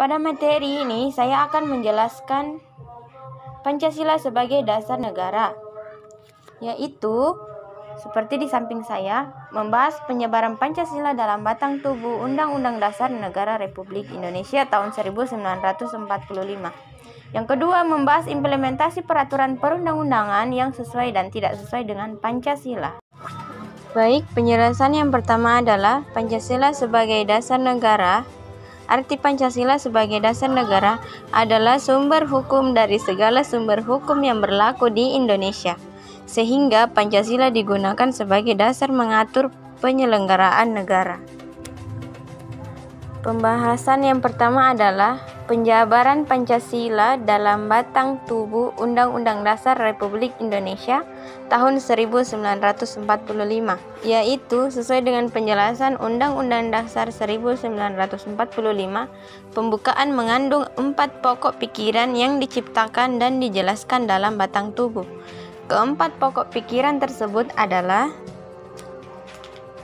Pada materi ini saya akan menjelaskan Pancasila sebagai dasar negara, yaitu seperti di samping saya, membahas penyebaran Pancasila dalam batang tubuh Undang-Undang Dasar Negara Republik Indonesia tahun 1945. Yang kedua, membahas implementasi peraturan perundang-undangan yang sesuai dan tidak sesuai dengan Pancasila. Baik, penjelasan yang pertama adalah Pancasila sebagai dasar negara. Arti Pancasila sebagai dasar negara adalah sumber hukum dari segala sumber hukum yang berlaku di Indonesia, sehingga Pancasila digunakan sebagai dasar mengatur penyelenggaraan negara. Pembahasan yang pertama adalah penjabaran Pancasila dalam batang tubuh Undang-Undang Dasar Republik Indonesia tahun 1945, yaitu sesuai dengan penjelasan Undang-Undang Dasar 1945, pembukaan mengandung 4 pokok pikiran yang diciptakan dan dijelaskan dalam batang tubuh. Keempat pokok pikiran tersebut adalah: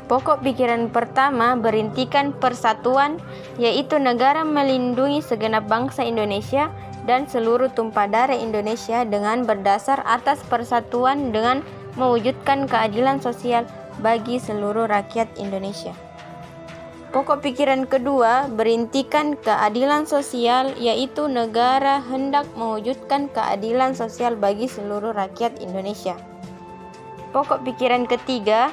pokok pikiran pertama berintikan persatuan, yaitu negara melindungi segenap bangsa Indonesia dan seluruh tumpah darah Indonesia dengan berdasar atas persatuan dengan mewujudkan keadilan sosial bagi seluruh rakyat Indonesia. Pokok pikiran kedua berintikan keadilan sosial, yaitu negara hendak mewujudkan keadilan sosial bagi seluruh rakyat Indonesia. Pokok pikiran ketiga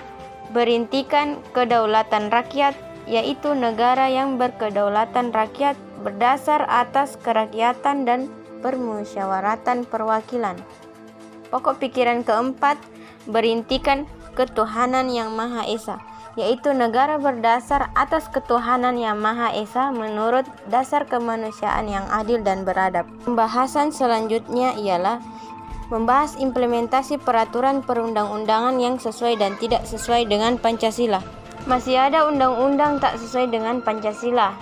berintikan kedaulatan rakyat, yaitu negara yang berkedaulatan rakyat berdasar atas kerakyatan dan permusyawaratan perwakilan. Pokok pikiran keempat berintikan ketuhanan yang Maha Esa, yaitu negara berdasar atas ketuhanan yang Maha Esa menurut dasar kemanusiaan yang adil dan beradab. Pembahasan selanjutnya ialah membahas implementasi peraturan perundang-undangan yang sesuai dan tidak sesuai dengan Pancasila. Masih ada undang-undang tak sesuai dengan Pancasila.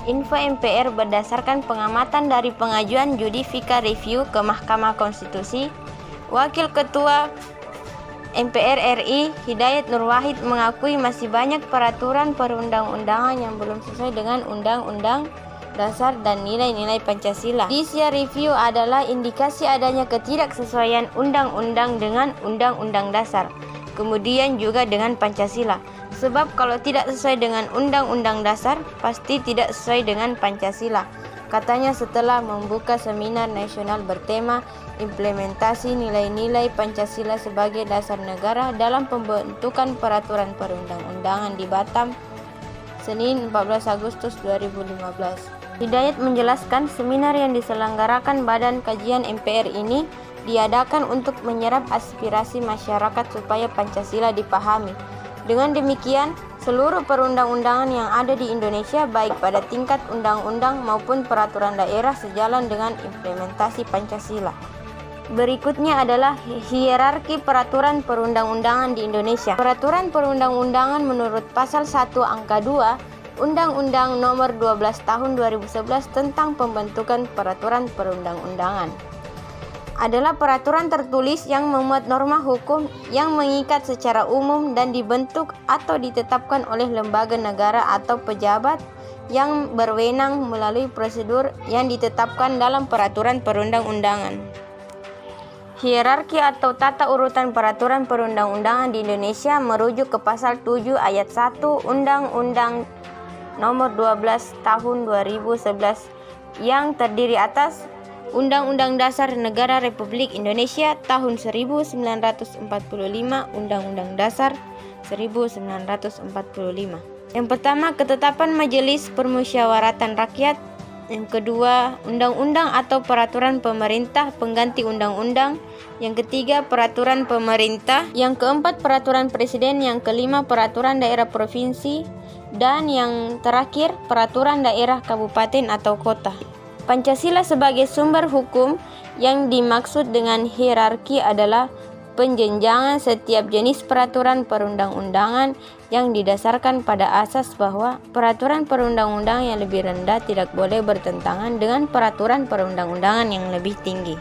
Info MPR berdasarkan pengamatan dari pengajuan Judicial Review ke Mahkamah Konstitusi, Wakil Ketua MPR RI Hidayat Nur Wahid mengakui masih banyak peraturan perundang-undangan yang belum sesuai dengan Undang-Undang Dasar dan nilai-nilai Pancasila. Judicial Review adalah indikasi adanya ketidaksesuaian undang-undang dengan Undang-Undang Dasar, kemudian juga dengan Pancasila. Sebab kalau tidak sesuai dengan Undang-Undang Dasar, pasti tidak sesuai dengan Pancasila, katanya setelah membuka seminar nasional bertema implementasi nilai-nilai Pancasila sebagai dasar negara dalam pembentukan peraturan perundang-undangan di Batam, Senin 14 Agustus 2015. Hidayat menjelaskan seminar yang diselenggarakan Badan Kajian MPR ini diadakan untuk menyerap aspirasi masyarakat supaya Pancasila dipahami. Dengan demikian, seluruh perundang-undangan yang ada di Indonesia baik pada tingkat undang-undang maupun peraturan daerah sejalan dengan implementasi Pancasila. Berikutnya adalah hierarki peraturan perundang-undangan di Indonesia. Peraturan perundang-undangan menurut pasal 1 angka 2 Undang-Undang Nomor 12 Tahun 2011 tentang pembentukan peraturan perundang-undangan adalah peraturan tertulis yang memuat norma hukum yang mengikat secara umum dan dibentuk atau ditetapkan oleh lembaga negara atau pejabat yang berwenang melalui prosedur yang ditetapkan dalam peraturan perundang-undangan. Hierarki atau tata urutan peraturan perundang-undangan di Indonesia merujuk ke pasal 7 ayat 1 Undang-Undang Nomor 12 Tahun 2011 yang terdiri atas Undang-Undang Dasar Negara Republik Indonesia tahun 1945, Undang-Undang Dasar 1945. Yang pertama, ketetapan Majelis Permusyawaratan Rakyat. Yang kedua, undang-undang atau peraturan pemerintah pengganti undang-undang. Yang ketiga, peraturan pemerintah. Yang keempat, peraturan presiden. Yang kelima, peraturan daerah provinsi. Dan yang terakhir, peraturan daerah kabupaten atau kota. Pancasila sebagai sumber hukum yang dimaksud dengan hierarki adalah penjenjangan setiap jenis peraturan perundang-undangan yang didasarkan pada asas bahwa peraturan perundang-undangan yang lebih rendah tidak boleh bertentangan dengan peraturan perundang-undangan yang lebih tinggi.